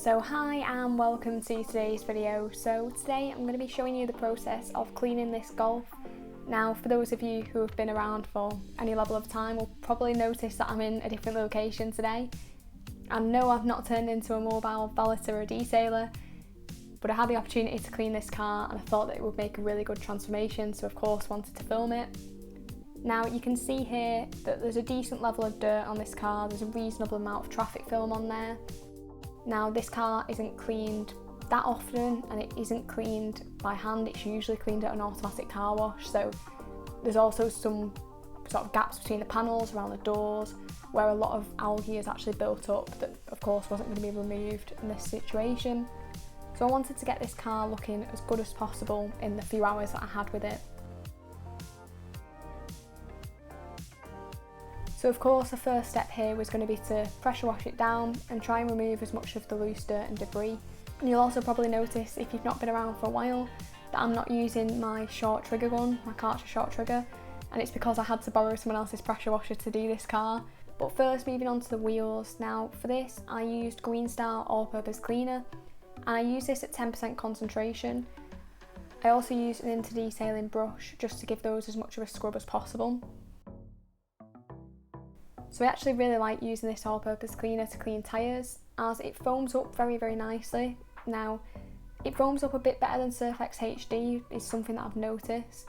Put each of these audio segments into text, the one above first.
So hi and welcome to today's video. So today I'm going to be showing you the process of cleaning this Golf. Now for those of you who have been around for any level of time will probably notice that I'm in a different location today. And no, I've not turned into a mobile valeter or a detailer, but I had the opportunity to clean this car and I thought that it would make a really good transformation, so of course wanted to film it. Now you can see here that there's a decent level of dirt on this car, there's a reasonable amount of traffic film on there. Now this car isn't cleaned that often and it isn't cleaned by hand, it's usually cleaned at an automatic car wash, so there's also some sort of gaps between the panels, around the doors, where a lot of algae is actually built up that of course wasn't going to be removed in this situation. So I wanted to get this car looking as good as possible in the few hours that I had with it. So of course the first step here was going to be to pressure wash it down and try and remove as much of the loose dirt and debris. And you'll also probably notice, if you've not been around for a while, that I'm not using my short trigger gun, my Karcher short trigger, and it's because I had to borrow someone else's pressure washer to do this car. But first, moving on to the wheels. Now for this I used Green Star all-purpose cleaner and I use this at 10% concentration. I also used an inter-detailing brush just to give those as much of a scrub as possible. So I actually really like using this all-purpose cleaner to clean tyres, as it foams up very nicely. Now it foams up a bit better than Surf X HD is something that I've noticed,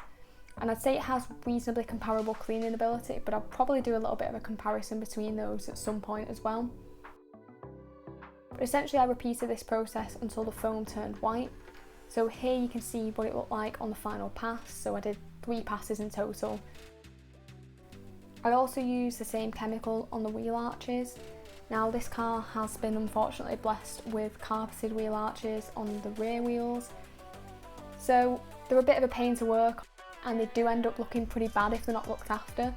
and I'd say it has reasonably comparable cleaning ability, but I'll probably do a little bit of a comparison between those at some point as well. But essentially I repeated this process until the foam turned white. So here you can see what it looked like on the final pass, so I did 3 passes in total. I also used the same chemical on the wheel arches. Now this car has been unfortunately blessed with carpeted wheel arches on the rear wheels, so they're a bit of a pain to work and they do end up looking pretty bad if they're not looked after,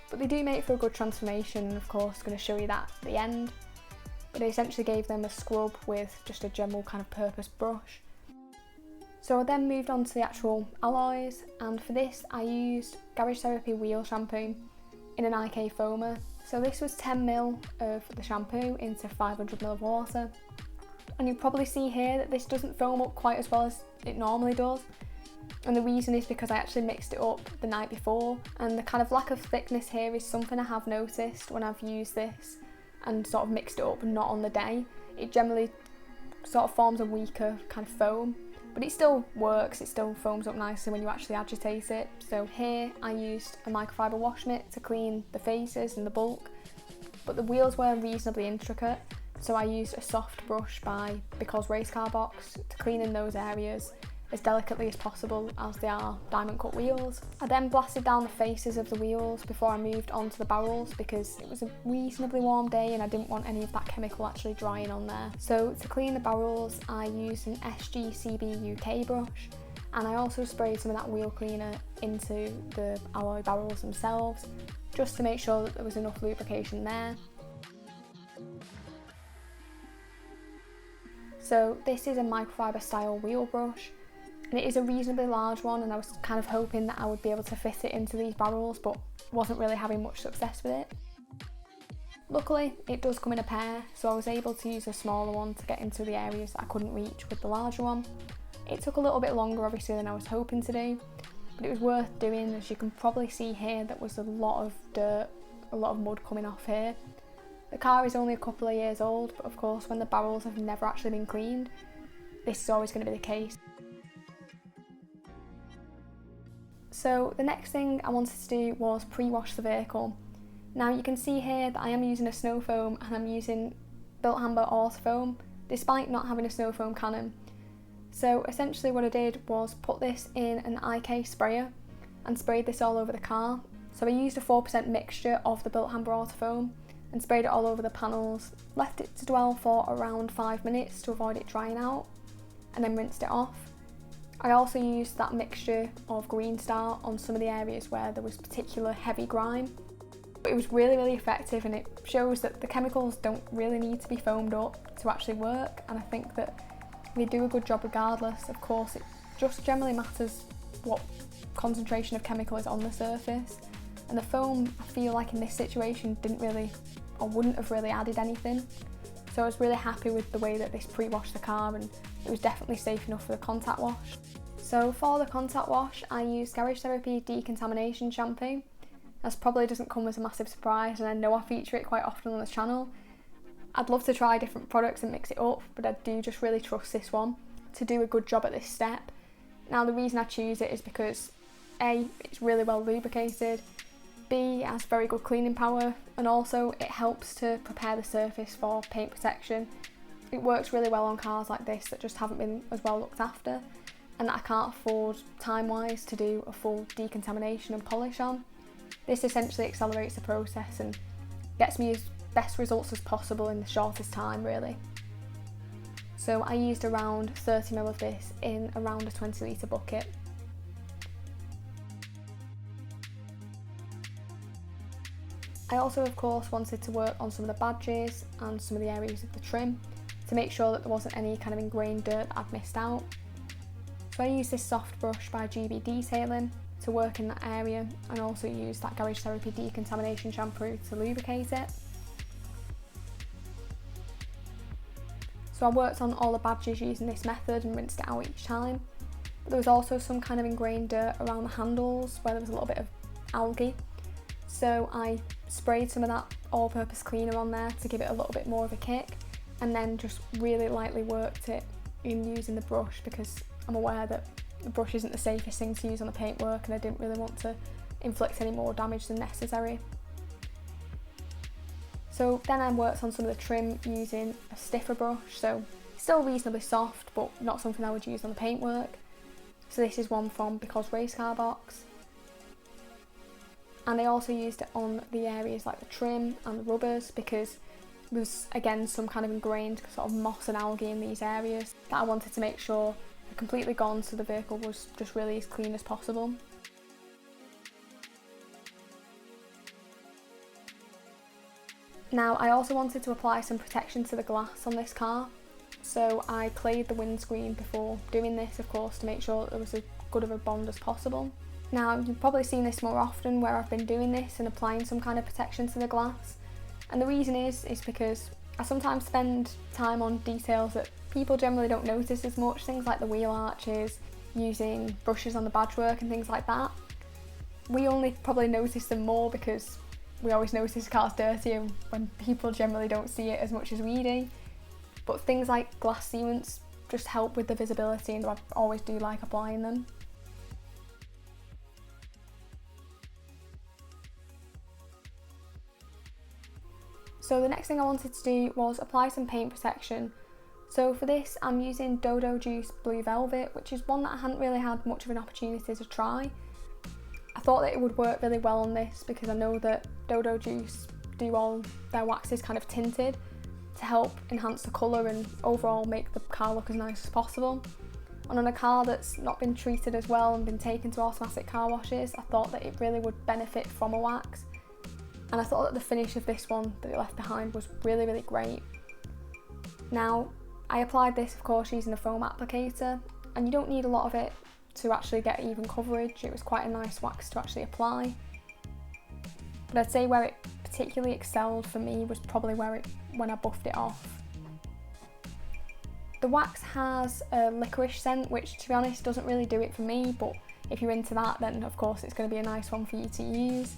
but they do make for a good transformation, and of course I'm going to show you that at the end. But I essentially gave them a scrub with just a general kind of purpose brush. So I then moved on to the actual alloys, and for this I used Garage Therapy Wheel Shampoo in an IK foamer. So this was 10ml of the shampoo into 500ml of water, and you probably see here that this doesn't foam up quite as well as it normally does, and the reason is because I actually mixed it up the night before, and the kind of lack of thickness here is something I have noticed when I've used this and sort of mixed it up not on the day. It generally sort of forms a weaker kind of foam, but it still works, it still foams up nicely when you actually agitate it. So here I used a microfiber wash mitt to clean the faces and the bulk, but the wheels were reasonably intricate, so I used a soft brush by Because Race Car Box to clean in those areas as delicately as possible, as they are diamond cut wheels. I then blasted down the faces of the wheels before I moved on to the barrels, because it was a reasonably warm day and I didn't want any of that chemical actually drying on there. So to clean the barrels I used an SGCB UK brush, and I also sprayed some of that wheel cleaner into the alloy barrels themselves just to make sure that there was enough lubrication there. So this is a microfiber style wheel brush, and it is a reasonably large one, and I was kind of hoping that I would be able to fit it into these barrels, but wasn't really having much success with it. Luckily it does come in a pair, so I was able to use a smaller one to get into the areas that I couldn't reach with the larger one. It took a little bit longer obviously than I was hoping to do, but it was worth doing. As you can probably see here, there was a lot of dirt, a lot of mud coming off here. The car is only a couple of years old, but of course when the barrels have never actually been cleaned, this is always going to be the case. So the next thing I wanted to do was pre-wash the vehicle. Now you can see here that I am using a snow foam and I'm using Built Amber Auto Foam despite not having a snow foam cannon. So essentially what I did was put this in an IK sprayer and sprayed this all over the car. So I used a 4% mixture of the Built Amber Auto Foam and sprayed it all over the panels, left it to dwell for around 5 minutes to avoid it drying out, and then rinsed it off. I also used that mixture of Green Star on some of the areas where there was particular heavy grime. But it was really effective, and it shows that the chemicals don't really need to be foamed up to actually work, and I think that they do a good job regardless. Of course it just generally matters what concentration of chemical is on the surface, and the foam I feel like in this situation didn't really, or wouldn't have really added anything. So I was really happy with the way that this pre-washed the car, and it was definitely safe enough for the contact wash. So for the contact wash, I used Garage Therapy Decontamination Shampoo. This probably doesn't come as a massive surprise, and I know I feature it quite often on this channel. I'd love to try different products and mix it up, but I do just really trust this one to do a good job at this step. Now the reason I choose it is because A, it's really well lubricated, B, it has very good cleaning power, and also it helps to prepare the surface for paint protection. It works really well on cars like this that just haven't been as well looked after, and that I can't afford time-wise to do a full decontamination and polish on. This essentially accelerates the process and gets me as best results as possible in the shortest time, really. So I used around 30ml of this in around a 20 litre bucket. I also of course wanted to work on some of the badges and some of the areas of the trim to make sure that there wasn't any kind of ingrained dirt that I'd missed out. So I used this soft brush by GB Detailing to work in that area, and also used that Garage Therapy Decontamination Shampoo to lubricate it. So I worked on all the badges using this method and rinsed it out each time. But there was also some kind of ingrained dirt around the handles where there was a little bit of algae. So I sprayed some of that all-purpose cleaner on there to give it a little bit more of a kick, and then just really lightly worked it in using the brush, because I'm aware that the brush isn't the safest thing to use on the paintwork, and I didn't really want to inflict any more damage than necessary. So then I worked on some of the trim using a stiffer brush, so still reasonably soft but not something I would use on the paintwork. So this is one from Because Race Car Box. And I also used it on the areas like the trim and the rubbers, because there was again some kind of ingrained sort of moss and algae in these areas that I wanted to make sure are completely gone, so the vehicle was just really as clean as possible. Now I also wanted to apply some protection to the glass on this car, so I clayed the windscreen before doing this, of course, to make sure that there was as good of a bond as possible. Now you've probably seen this more often where I've been doing this and applying some kind of protection to the glass, and the reason is because I sometimes spend time on details that people generally don't notice as much, things like the wheel arches, using brushes on the badge work and things like that. We only probably notice them more because we always notice cars dirty when people generally don't see it as much as we do. But things like glass sealants just help with the visibility, and I always do like applying them. So the next thing I wanted to do was apply some paint protection. So for this I'm using Dodo Juice Blue Velvet, which is one that I hadn't really had much of an opportunity to try. I thought that it would work really well on this because I know that Dodo Juice do all their waxes kind of tinted to help enhance the colour and overall make the car look as nice as possible. And on a car that's not been treated as well and been taken to automatic car washes, I thought that it really would benefit from a wax. And I thought that the finish of this one that it left behind was really, really great. Now, I applied this of course using a foam applicator, and you don't need a lot of it to actually get even coverage. It was quite a nice wax to actually apply. But I'd say where it particularly excelled for me was probably when I buffed it off. The wax has a licorice scent, which to be honest doesn't really do it for me, but if you're into that then of course it's going to be a nice one for you to use.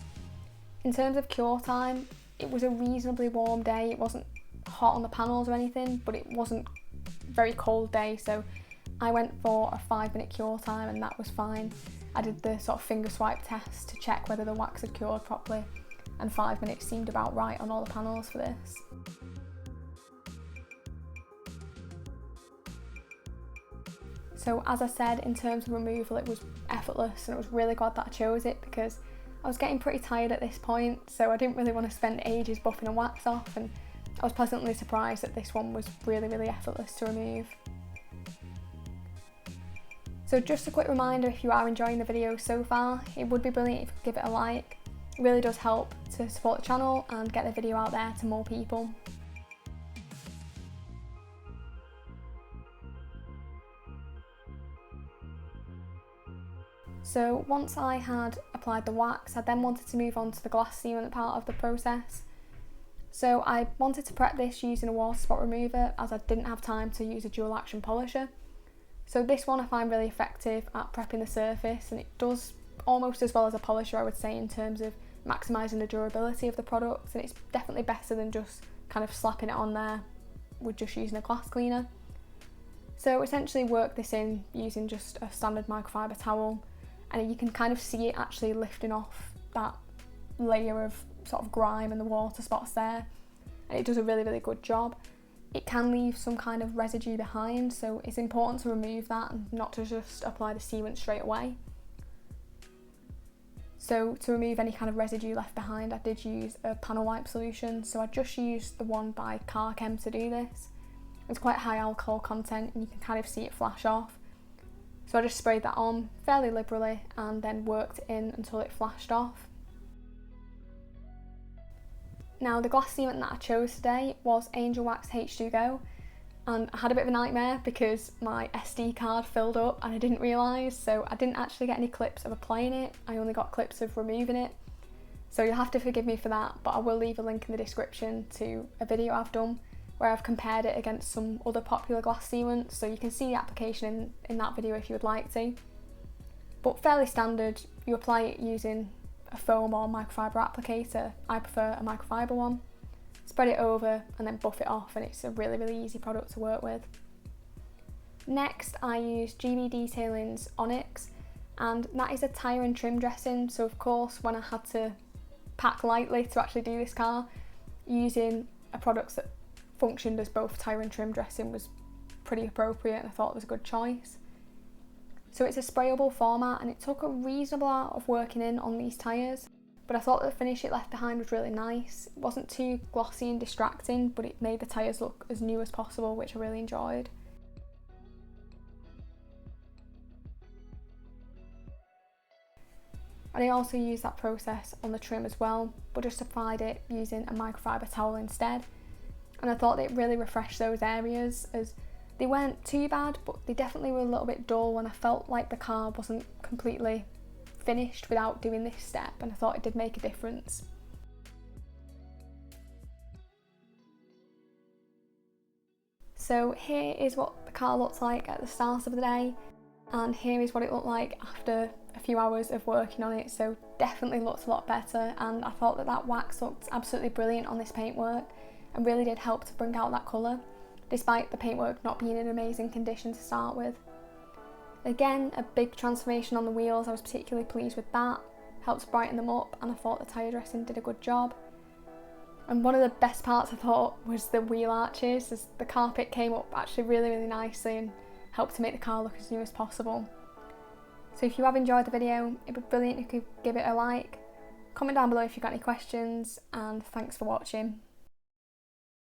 In terms of cure time, it was a reasonably warm day. It wasn't hot on the panels or anything, but it wasn't a very cold day, so I went for a 5-minute cure time and that was fine. I did the sort of finger swipe test to check whether the wax had cured properly, and 5 minutes seemed about right on all the panels for this. So as I said, in terms of removal it was effortless, and I was really glad that I chose it because I was getting pretty tired at this point, so I didn't really want to spend ages buffing a wax off, and I was pleasantly surprised that this one was really, really effortless to remove. So just a quick reminder, if you are enjoying the video so far, it would be brilliant if you could give it a like. It really does help to support the channel and get the video out there to more people. So once I had applied the wax, I then wanted to move on to the glass sealant part of the process. So I wanted to prep this using a water spot remover as I didn't have time to use a dual action polisher. So this one I find really effective at prepping the surface, and it does almost as well as a polisher, I would say, in terms of maximising the durability of the product, and it's definitely better than just kind of slapping it on there with just using a glass cleaner. So essentially work this in using just a standard microfiber towel, and you can kind of see it actually lifting off that layer of sort of grime and the water spots there, and it does a really good job. It can leave some kind of residue behind, so it's important to remove that and not to just apply the sealant straight away. So to remove any kind of residue left behind, I did use a panel wipe solution, so I just used the one by Car Chem to do this. It's quite high alcohol content and you can kind of see it flash off. So I just sprayed that on fairly liberally and then worked in until it flashed off. Now the glass sealant that I chose today was Angel Wax H2Go, and I had a bit of a nightmare because my SD card filled up and I didn't realise, so I didn't actually get any clips of applying it, I only got clips of removing it. So you'll have to forgive me for that, but I will leave a link in the description to a video I've done where I've compared it against some other popular glass sealants, so you can see the application in that video if you would like to. But fairly standard, you apply it using a foam or microfiber applicator. I prefer a microfiber one. Spread it over and then buff it off, and it's a really easy product to work with. Next I used GB Detailing's Onyx, and that is a tyre and trim dressing, so of course when I had to pack lightly to actually do this car, using a product that functioned as both tyre and trim dressing was pretty appropriate, and I thought it was a good choice. So it's a sprayable format and it took a reasonable amount of working in on these tyres, but I thought the finish it left behind was really nice. It wasn't too glossy and distracting, but it made the tyres look as new as possible, which I really enjoyed. And I also used that process on the trim as well, but just applied it using a microfiber towel instead. And I thought it really refreshed those areas, as they weren't too bad, but they definitely were a little bit dull, and I felt like the car wasn't completely finished without doing this step, and I thought it did make a difference. So here is what the car looked like at the start of the day, and here is what it looked like after a few hours of working on it. So definitely looks a lot better, and I thought that wax looked absolutely brilliant on this paintwork and really did help to bring out that colour, despite the paintwork not being in amazing condition to start with. Again, a big transformation on the wheels, I was particularly pleased with that, helped brighten them up, and I thought the tyre dressing did a good job. And one of the best parts I thought was the wheel arches, as the carpet came up actually really nicely and helped to make the car look as new as possible. So if you have enjoyed the video, it'd be brilliant if you could give it a like, comment down below if you've got any questions, and thanks for watching.